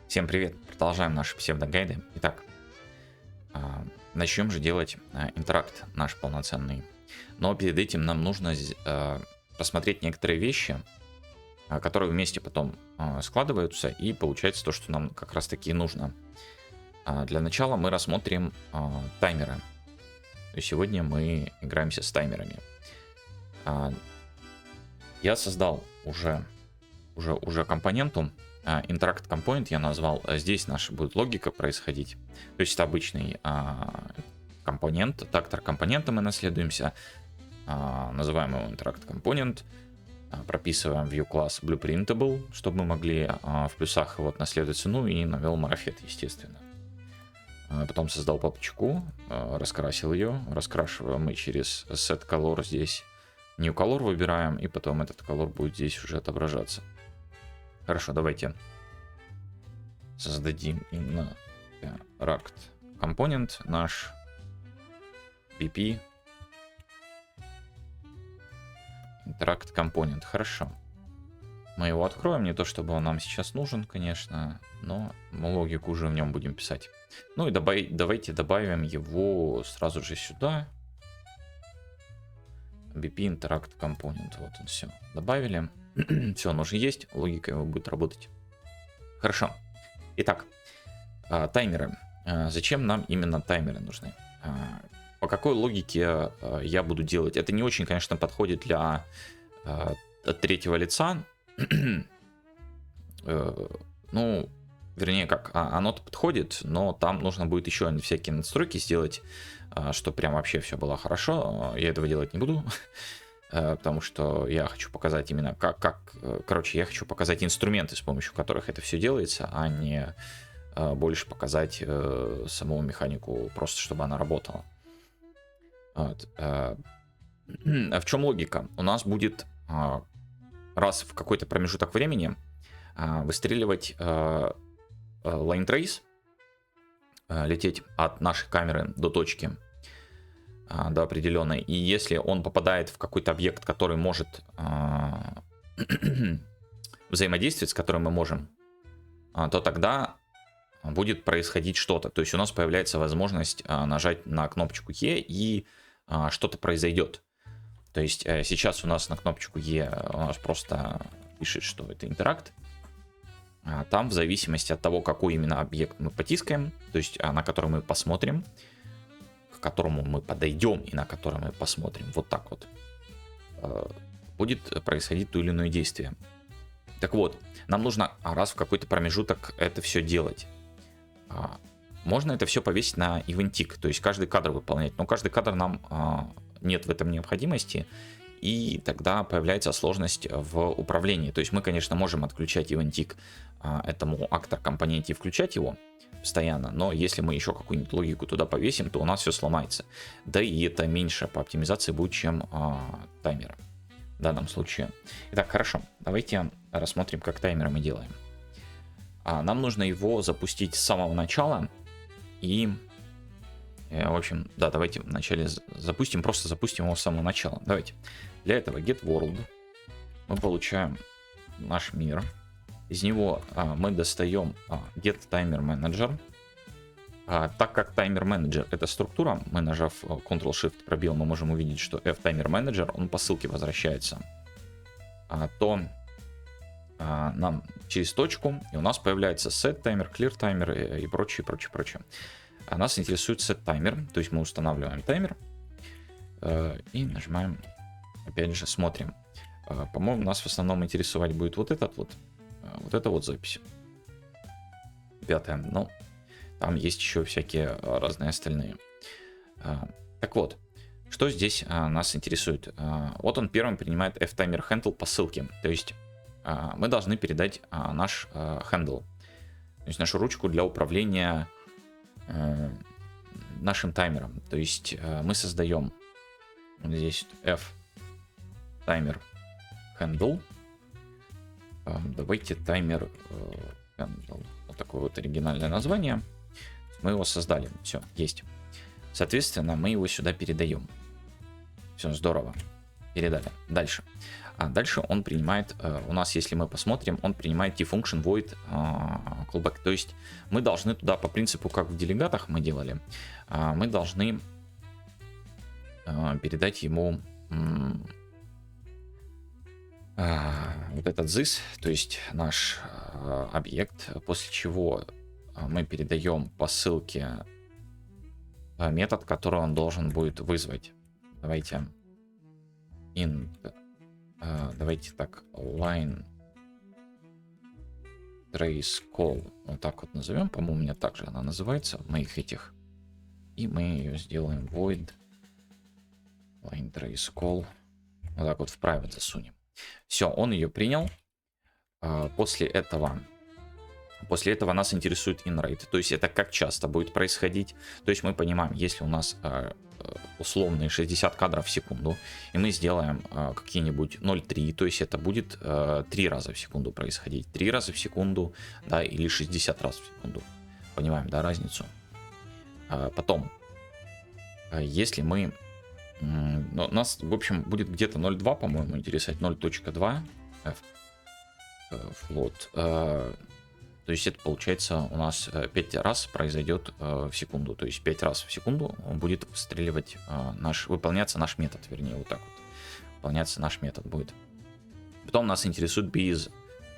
Всем привет! Продолжаем наши псевдогайды. Итак, начнем же делать интеракт наш полноценный. Но перед этим нам нужно посмотреть некоторые вещи, которые вместе потом складываются, и получается то, что нам как раз таки нужно. Для начала мы рассмотрим таймеры. То есть сегодня мы играемся с таймерами. Я создал уже компоненту. Interact Component я назвал. Здесь наша будет логика происходить. То есть это обычный компонент. Трактор компонента мы наследуемся. Называем его Interact Component. Прописываем view класс blueprintable, чтобы мы могли в плюсах его наследовать. Ну и навел марафет, естественно. Потом создал папочку, раскрасил ее. Раскрашиваем мы через set color здесь. New color выбираем, и потом этот color будет здесь уже отображаться. Хорошо, давайте создадим Interact Component наш BP Interact Component. Хорошо. Мы его откроем, не то чтобы он нам сейчас нужен, конечно, но мы логику уже в нем будем писать. Ну и давайте добавим его сразу же сюда. BP Interact Component. Вот он, все. Добавили. Все, он уже есть. Логика его будет работать. Хорошо. Итак, таймеры. Зачем нам именно таймеры нужны? По какой логике я буду делать? Это не очень, конечно, подходит для третьего лица. Ну, вернее, как, оно-то подходит, но там нужно будет еще всякие настройки сделать, что прям вообще все было хорошо. Я этого делать не буду, потому что я хочу показать именно короче, я хочу показать инструменты, с помощью которых это все делается, а не больше показать саму механику, просто чтобы она работала. Вот. В чем логика? У нас будет раз в какой-то промежуток времени выстреливать line trace, лететь от нашей камеры до точки, до определенной. И если он попадает в какой-то объект, который может взаимодействовать, с которым мы можем, то тогда будет происходить что-то. То есть у нас появляется возможность нажать на кнопочку E, и что-то произойдет. То есть сейчас у нас на кнопочку E у нас просто пишет, что это интеракт. Там в зависимости от того, какой именно объект мы потискаем, то есть на который мы посмотрим, к которому мы подойдем и на который мы посмотрим, вот так вот, будет происходить то или иное действие. Так вот, нам нужно раз в какой-то промежуток это все делать. Можно это все повесить на ивентик, то есть каждый кадр выполнять, но каждый кадр нам нет в этом необходимости, и тогда появляется сложность в управлении. То есть мы, конечно, можем отключать ивентик этому актор компоненте и включать его постоянно, но если мы еще какую-нибудь логику туда повесим, то у нас все сломается. Да и это меньше по оптимизации будет, чем таймер в данном случае. Итак, хорошо, давайте рассмотрим, как таймер мы делаем. Нам нужно его запустить с самого начала, и в общем, да, давайте вначале просто запустим его с самого начала. Давайте. Для этого get world. Мы получаем наш мир. Из него мы достаем get timer manager. Так как timer manager это структура, мы, нажав Ctrl-Shift пробел, мы можем увидеть, что f-timer manager, он по ссылке возвращается. То нам через точку, и у нас появляется set timer, clear timer и прочее. Нас интересует set timer, то есть мы устанавливаем таймер и нажимаем, опять же, смотрим. По-моему, нас в основном интересовать будет вот эта вот запись. 5-я, но там есть еще всякие разные остальные. Так вот, что здесь нас интересует? Вот он первым принимает f-timer handle по ссылке, то есть мы должны передать наш handle, то есть нашу ручку для управления нашим таймером. То есть мы создаем здесь f timer handle. Давайте таймер handle. Вот такое вот оригинальное название. Мы его создали. Все, есть. Соответственно, мы его сюда передаем. Все, здорово. Передали. Дальше. А дальше он принимает, у нас, если мы посмотрим, он принимает t-function void callback. То есть мы должны туда по принципу, как в делегатах мы делали, мы должны передать ему вот этот this, то есть наш объект, после чего мы передаем по ссылке метод, который он должен будет вызвать. Давайте давайте так, line trace call, вот так вот назовем, по-моему, у меня также она называется в моих этих, и мы ее сделаем void line trace call, вот так вот в private засунем. Все, он ее принял. После этого нас интересует inRate, то есть это как часто будет происходить. То есть мы понимаем, если у нас условные 60 кадров в секунду, и мы сделаем какие-нибудь 0,3, то есть это будет 3 раза в секунду происходить. 3 раза в секунду, да, или 60 раз в секунду. Понимаем, да, разницу? Потом, если мы... нас, в общем, будет где-то 0,2, по-моему, интересовать, 0.2 float. То есть это получается у нас 5 раз произойдет в секунду. То есть 5 раз в секунду он будет выстреливать выполняться наш метод, вернее, вот так вот. Выполняться наш метод будет. Потом нас интересует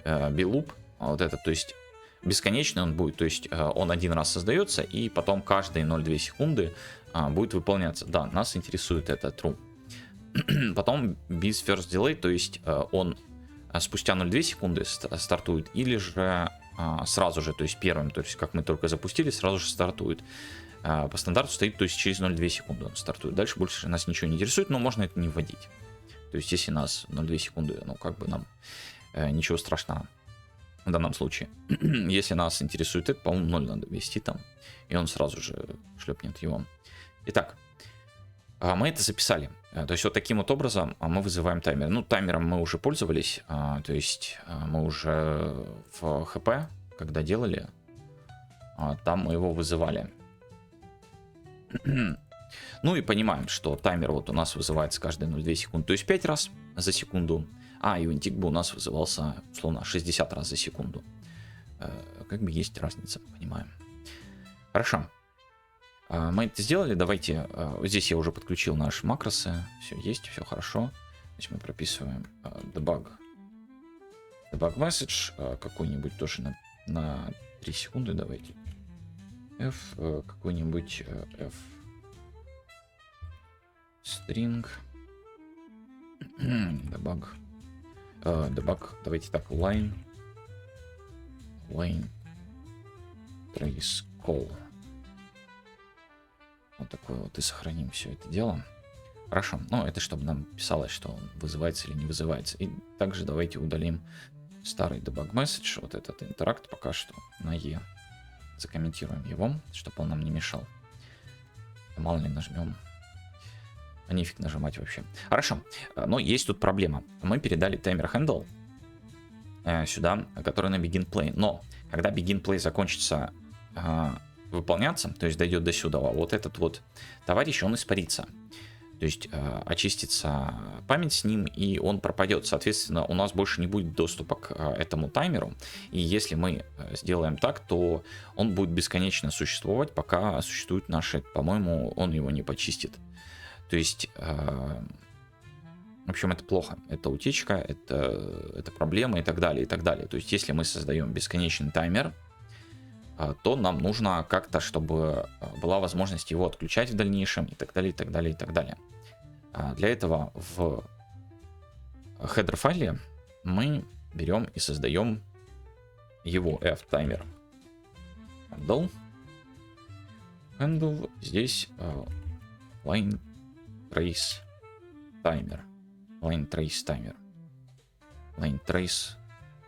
loop, вот это, то есть бесконечный он будет. То есть он один раз создается, и потом каждые 0,2 секунды будет выполняться. Да, нас интересует это true. Потом без first delay, то есть он спустя 0,2 секунды стартует, или же сразу же, то есть первым, то есть как мы только запустили, сразу же стартует. По стандарту стоит, то есть через 0,2 секунды он стартует. Дальше больше нас ничего не интересует, но можно это не вводить. То есть если нас 0,2 секунды, ну как бы нам ничего страшного в данном случае. Если нас интересует это, по-моему, 0 надо ввести там, и он сразу же шлепнет его. Итак, мы это записали. То есть вот таким вот образом мы вызываем таймер. Ну, таймером мы уже пользовались, то есть мы уже в ХП, когда делали, там мы его вызывали. Ну и понимаем, что таймер вот у нас вызывается каждые 0,2 секунды, то есть 5 раз за секунду. И винтик бы у нас вызывался, условно, 60 раз за секунду. Как бы есть разница, понимаем. Хорошо. Мы это сделали, давайте, здесь я уже подключил наши макросы, все есть, все хорошо. Здесь мы прописываем debug message, какой-нибудь тоже на 3 секунды, давайте. F, какой-нибудь F string, debug, давайте так, line trace call. Вот такой вот, и сохраним все это дело. Хорошо, ну это чтобы нам писалось, что он вызывается или не вызывается. И также давайте удалим старый debug message, вот этот интеракт пока что на E. Закомментируем его, чтобы он нам не мешал. Мало ли нажмем. Нифиг нажимать вообще. Хорошо, но есть тут проблема. Мы передали таймер handle сюда, который на begin play. Но когда begin play закончится выполняться, то есть дойдет до сюда, вот этот вот товарищ, он испарится. То есть очистится память с ним, и он пропадет. Соответственно, у нас больше не будет доступа к этому таймеру. И если мы сделаем так, то он будет бесконечно существовать, пока существует наше, по-моему, он его не почистит. То есть, в общем, это плохо. Это утечка, это проблема и так далее, и так далее. То есть, если мы создаем бесконечный таймер, то нам нужно как-то, чтобы была возможность его отключать в дальнейшем и так далее, и так далее, и так далее. Для этого в header файле мы берем и создаем его f-таймер. Handle, здесь line trace timer. Line trace timer. Line trace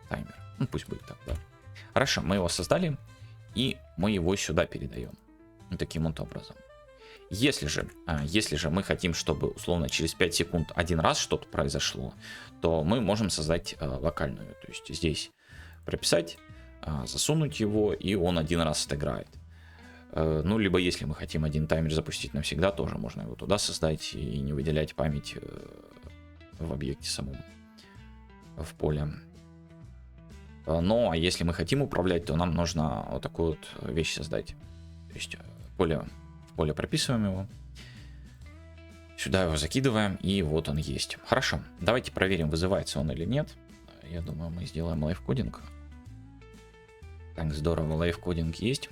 timer. Ну, пусть будет так, да. Хорошо, мы его создали. И мы его сюда передаем. Таким вот образом. Если же мы хотим, чтобы условно через 5 секунд один раз что-то произошло, то мы можем создать локальную. То есть здесь прописать, засунуть его, и он один раз отыграет. Ну, либо если мы хотим один таймер запустить навсегда, тоже можно его туда создать и не выделять память в объекте самом. в поле. Но а если мы хотим управлять, то нам нужно вот такую вот вещь создать. То есть в поле прописываем его. Сюда его закидываем, и вот он есть. Хорошо, давайте проверим, вызывается он или нет. Я думаю, мы сделаем лайфкодинг. Так, здорово, лайфкодинг есть.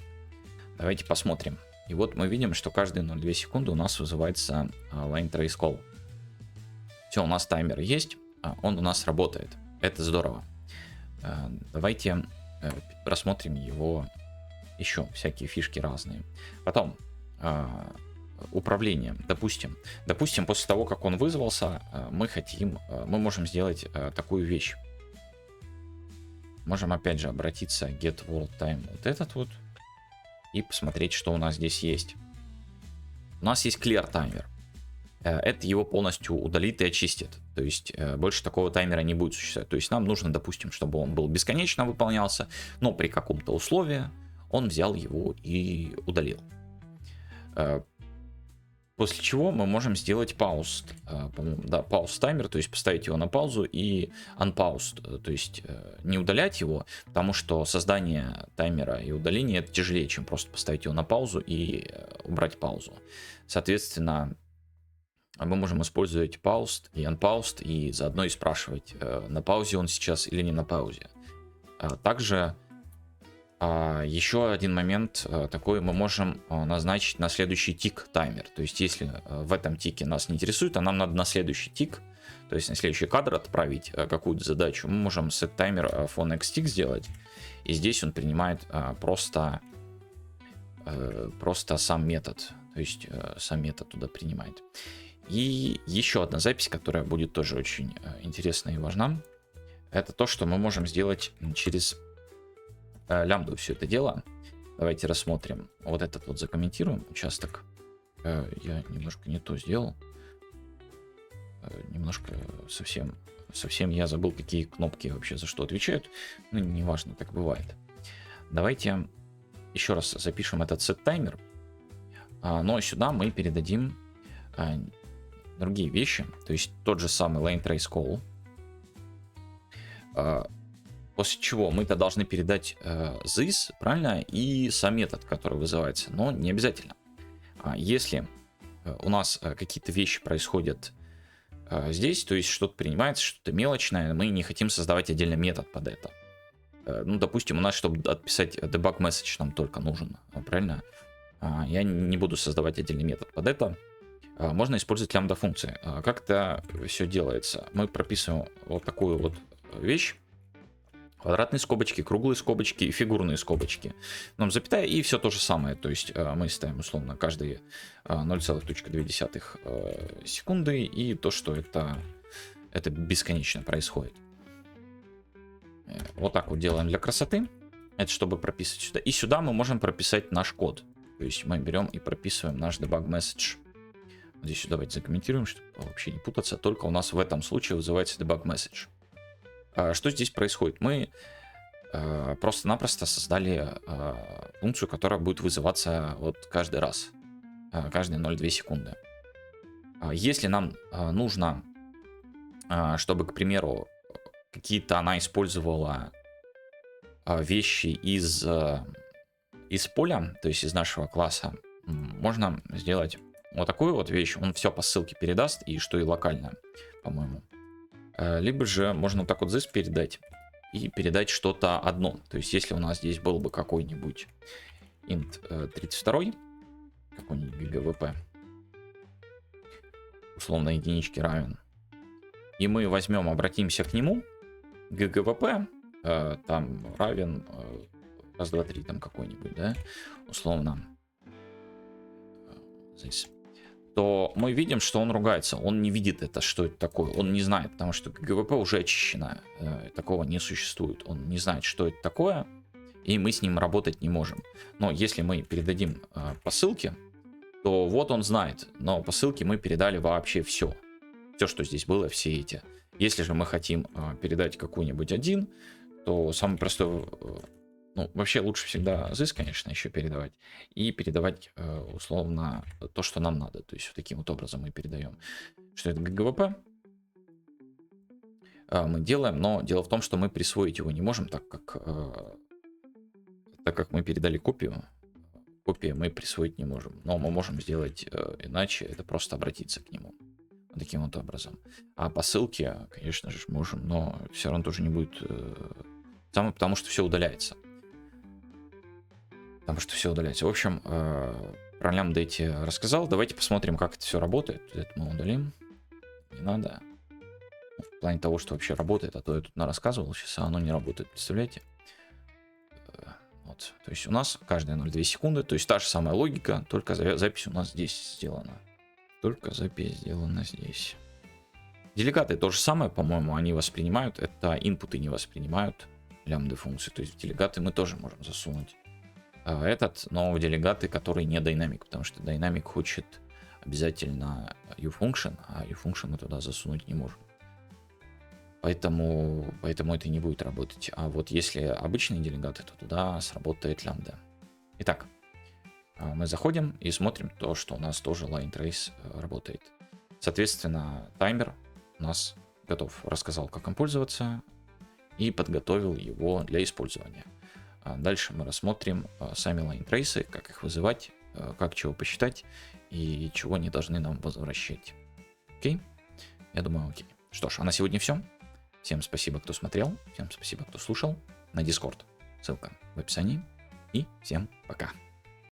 Давайте посмотрим. И вот мы видим, что каждые 0,2 секунды у нас вызывается line trace call. Все, у нас таймер есть, он у нас работает. Это здорово. Давайте рассмотрим его еще, всякие фишки разные. Потом управление. Допустим, после того, как он вызвался, мы можем сделать такую вещь. Можем опять же обратиться get world time вот этот вот и посмотреть, что у нас здесь есть. У нас есть clear таймер. Это его полностью удалит и очистит. То есть больше такого таймера не будет существовать. То есть нам нужно, допустим, чтобы он был бесконечно выполнялся, но при каком-то условии он взял его и удалил. После чего мы можем сделать пауз. Да, пауз таймер, то есть поставить его на паузу и unpaused, то есть не удалять его, потому что создание таймера и удаление это тяжелее, чем просто поставить его на паузу и убрать паузу. Соответственно, мы можем использовать paused и unpaused и заодно и спрашивать, на паузе он сейчас или не на паузе. Также еще один момент такой, мы можем назначить на следующий тик таймер. То есть если в этом тике нас не интересует, а нам надо на следующий тик, то есть на следующий кадр отправить какую-то задачу, мы можем set таймер for next tick сделать. И здесь он принимает просто сам метод. То есть сам метод туда принимает. И еще одна запись, которая будет тоже очень интересна и важна, это то, что мы можем сделать через лямбду все это дело. Давайте рассмотрим. Вот этот вот закомментируем участок. Я немножко не то сделал. Немножко совсем я забыл, какие кнопки вообще за что отвечают. Ну, неважно, так бывает. Давайте еще раз запишем этот set таймер. Но сюда мы передадим другие вещи. То есть тот же самый line trace call. После чего мы-то должны передать this, правильно, и сам метод, который вызывается, но не обязательно. Если у нас какие-то вещи происходят здесь, то есть что-то принимается, что-то мелочное, мы не хотим создавать отдельный метод под это. Ну, допустим, у нас, чтобы отписать debug message, нам только нужен, правильно? Я не буду создавать отдельный метод под это. Можно использовать лямбда функции. Как это все делается? Мы прописываем вот такую вот вещь. Квадратные скобочки, круглые скобочки и фигурные скобочки. Нам запятая и все то же самое. То есть мы ставим условно каждые 0,2 секунды и то, что это бесконечно происходит. Вот так вот делаем для красоты. Это чтобы прописать сюда. И сюда мы можем прописать наш код. То есть мы берем и прописываем наш debug message. Здесь давайте закомментируем, чтобы вообще не путаться. Только у нас в этом случае вызывается debug message. Что здесь происходит? Мы просто-напросто создали функцию, которая будет вызываться вот каждый раз, каждые 0,2 секунды. Если нам нужно, чтобы, к примеру, какие-то она использовала вещи из поля, то есть из нашего класса, можно сделать вот такую вот вещь. Он все по ссылке передаст, и что и локально, по-моему. Либо же можно вот так вот this передать и передать что-то одно. То есть если у нас здесь был бы какой-нибудь int 32, какой-нибудь ggvp, условно единичке равен, и мы возьмем, обратимся к нему, ggvp там равен раз, два, три, там какой-нибудь, да, условно this, то мы видим, что он ругается. Он не видит это, что это такое. Он не знает, потому что ГВП уже очищена. Такого не существует. Он не знает, что это такое, и мы с ним работать не можем. Но если мы передадим по ссылке, то вот он знает. Но по ссылке мы передали вообще все. Все, что здесь было, все эти. Если же мы хотим передать какую-нибудь один, то самый простой... Ну, вообще лучше всегда this, конечно, еще передавать. И передавать условно то, что нам надо. То есть вот таким вот образом мы передаем, что это ГГВП. мы делаем, но дело в том, что мы присвоить его не можем, так как мы передали копию. Копии мы присвоить не можем, но мы можем сделать иначе, это просто обратиться к нему таким вот образом. А по ссылке, конечно же, можем, но все равно тоже не будет потому что все удаляется. В общем, про лямбды эти рассказал. Давайте посмотрим, как это все работает. Это мы удалим. Не надо. В плане того, что вообще работает, а то я тут рассказывал, сейчас оно не работает, представляете? Вот. То есть у нас каждые 0,2 секунды, то есть та же самая логика, только запись у нас здесь сделана. Только запись сделана здесь. Делегаты то же самое, по-моему, они воспринимают, это инпуты не воспринимают лямбды функции, то есть в делегаты мы тоже можем засунуть но в делегаты, который не dynamic, потому что dynamic хочет обязательно ufunction, а ufunction мы туда засунуть не можем. Поэтому это не будет работать. А вот если обычные делегаты, то туда сработает лямбда. Итак, мы заходим и смотрим то, что у нас тоже line trace работает. Соответственно, таймер у нас готов. Рассказал, как им пользоваться и подготовил его для использования. Дальше мы рассмотрим сами line trace, как их вызывать, как чего посчитать и чего они должны нам возвращать. Окей? Я думаю, окей. Что ж, а на сегодня все. Всем спасибо, кто смотрел, всем спасибо, кто слушал. На Discord ссылка в описании. И всем пока.